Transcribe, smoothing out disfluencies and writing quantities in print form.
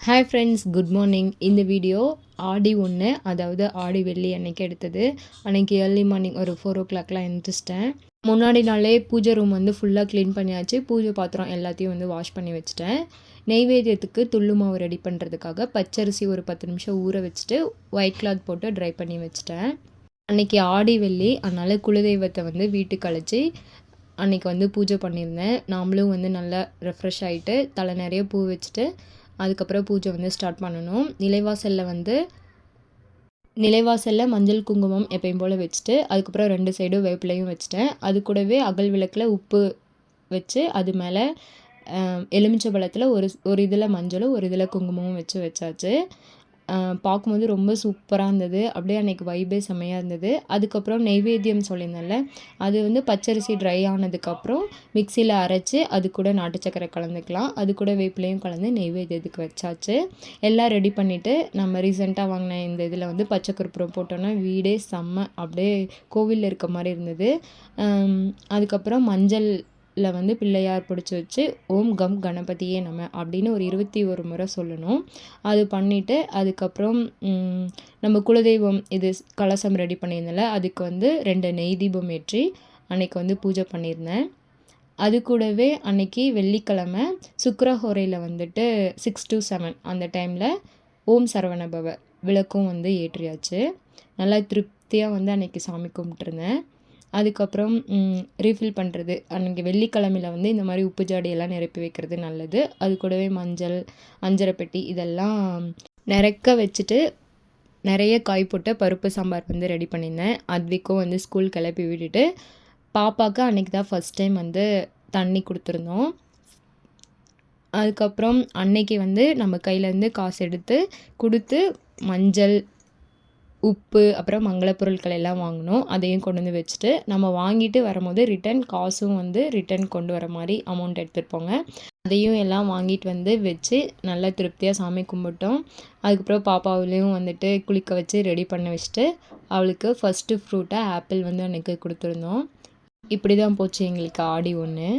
Hi friends, good morning. இந்த video ஆடி 1 அதாவது ஆடி வெள்ளி அன்னைக்கு எடுத்தது. அன்றைக்கி ஏர்லி மார்னிங் ஒரு 4 o'clockலாம் எழுந்திரிச்சிட்டேன். முன்னாடி நாளே பூஜை ரூம் வந்து ஃபுல்லாக க்ளீன் பண்ணியாச்சு. பூஜை பாத்திரம் எல்லாத்தையும் வந்து வாஷ் பண்ணி வச்சுட்டேன். நெய்வேத்தியத்துக்கு துள்ளு மாவு ரெடி பண்ணுறதுக்காக பச்சரிசி ஒரு 10 நிமிஷம் ஊற வச்சுட்டு ஒயிட் கிளாத் போட்டு ட்ரை பண்ணி வச்சுட்டேன். அன்றைக்கி ஆடி வெள்ளி, அதனால் குலதெய்வத்தை வந்து வீட்டுக்கு அழைச்சி அன்றைக்கி வந்து பூஜை பண்ணியிருந்தேன். நாமளும் வந்து நல்லா ரெஃப்ரெஷ் ஆகிட்டு தலை நிறைய பூ வச்சுட்டு அதுக்கப்புறம் பூஜை வந்து ஸ்டார்ட் பண்ணணும். நிலைவாசலில் மஞ்சள் குங்குமம் எப்பயும் போல் வச்சுட்டு அதுக்கப்புறம் 2 சைடும் வேப்பிலையும் வச்சுட்டேன். அது கூடவே அகல் விளக்கில் உப்பு வச்சு அது மேலே எலுமிச்சை பழத்தில் ஒரு இதில் மஞ்சளும் ஒரு இதில் குங்குமமும் வச்சாச்சு. பார்க்கும்போது ரொம்ப சூப்பராக இருந்தது. அப்படியே அன்றைக்கி வைபே செம்மையாக இருந்தது. அதுக்கப்புறம் நெய்வேத்தியம் சொல்லியிருந்தேன்ல, அது வந்து பச்சரிசி ட்ரை ஆனதுக்கப்புறம் மிக்சியில் அரைச்சி அது கூட நாட்டு சக்கரை கலந்துக்கலாம். அது கூட வேப்பிலையும் கலந்து நெய்வேத்தியத்துக்கு வச்சாச்சு. எல்லாம் ரெடி பண்ணிவிட்டு நம்ம ரீசெண்டாக வாங்கின இந்த இதில் வந்து பச்சை கற்பூரம் போட்டோன்னா வீடே செம்ம அப்படியே கோவிலில் இருக்க மாதிரி இருந்தது. அதுக்கப்புறம் மஞ்சள் வந்து பிள்ளையார் பிடிச்சி வச்சு ஓம் கம் கணபதியே நம அப்படின்னு ஒரு 21 முறை சொல்லணும். அது பண்ணிவிட்டு அதுக்கப்புறம் நம்ம குலதெய்வம் இது கலசம் ரெடி பண்ணியிருந்தேன்ல, அதுக்கு வந்து 2 நெய் தீபம் ஏற்றி அன்றைக்கி வந்து பூஜை பண்ணியிருந்தேன். அது கூடவே அன்றைக்கி வெள்ளிக்கிழமை சுக்கிரஹோரையில் வந்துட்டு 6 to 7 அந்த டைமில் ஓம் சரவணபவ விளக்கும் வந்து ஏற்றியாச்சு. நல்லா திருப்தியாக வந்து அன்றைக்கி சாமி கும்பிட்டுருந்தேன். அதுக்கப்புறம் ரீஃபில் பண்ணுறது அன்றைக்கி வெள்ளிக்கிழமையில் வந்து இந்த மாதிரி உப்பு ஜாடியெல்லாம் நிரப்பி வைக்கிறது நல்லது. அது கூடவே மஞ்சள், அஞ்சரை பெட்டி இதெல்லாம் நிறக்க வச்சுட்டு நிறைய காய் போட்டு பருப்பு சாம்பார் வந்து ரெடி பண்ணியிருந்தேன். அத்விக்கும் வந்து ஸ்கூல் கிளப்பி விட்டுட்டு பாப்பாவுக்கு அன்றைக்கி தான் ஃபஸ்ட் டைம் வந்து தண்ணி கொடுத்துருந்தோம். அதுக்கப்புறம் அன்னைக்கு வந்து நம்ம கையிலேருந்து காசு எடுத்து கொடுத்து மஞ்சள், உப்பு அப்புறம் மங்கள பொருட்கள் எல்லாம் வாங்கினோம். அதையும் கொண்டு வந்து வச்சுட்டு நம்ம வாங்கிட்டு வரும்போது காசும் வந்து ரிட்டன் கொண்டு வர மாதிரி அமௌண்ட் எடுத்துகிட்டு போங்க. அதையும் எல்லாம் வாங்கிட்டு வந்து வச்சு நல்லா திருப்தியாக சாமி கும்பிட்டோம். அதுக்கப்புறம் பாப்பாவிலையும் வந்துட்டு குளிக்க வச்சு ரெடி பண்ண வச்சுட்டு அவளுக்கு ஃபஸ்ட்டு ஃப்ரூட்டாக ஆப்பிள் வந்து அன்றைக்கி கொடுத்துருந்தோம். இப்படி தான் போச்சு எங்களுக்கு ஆடி 1.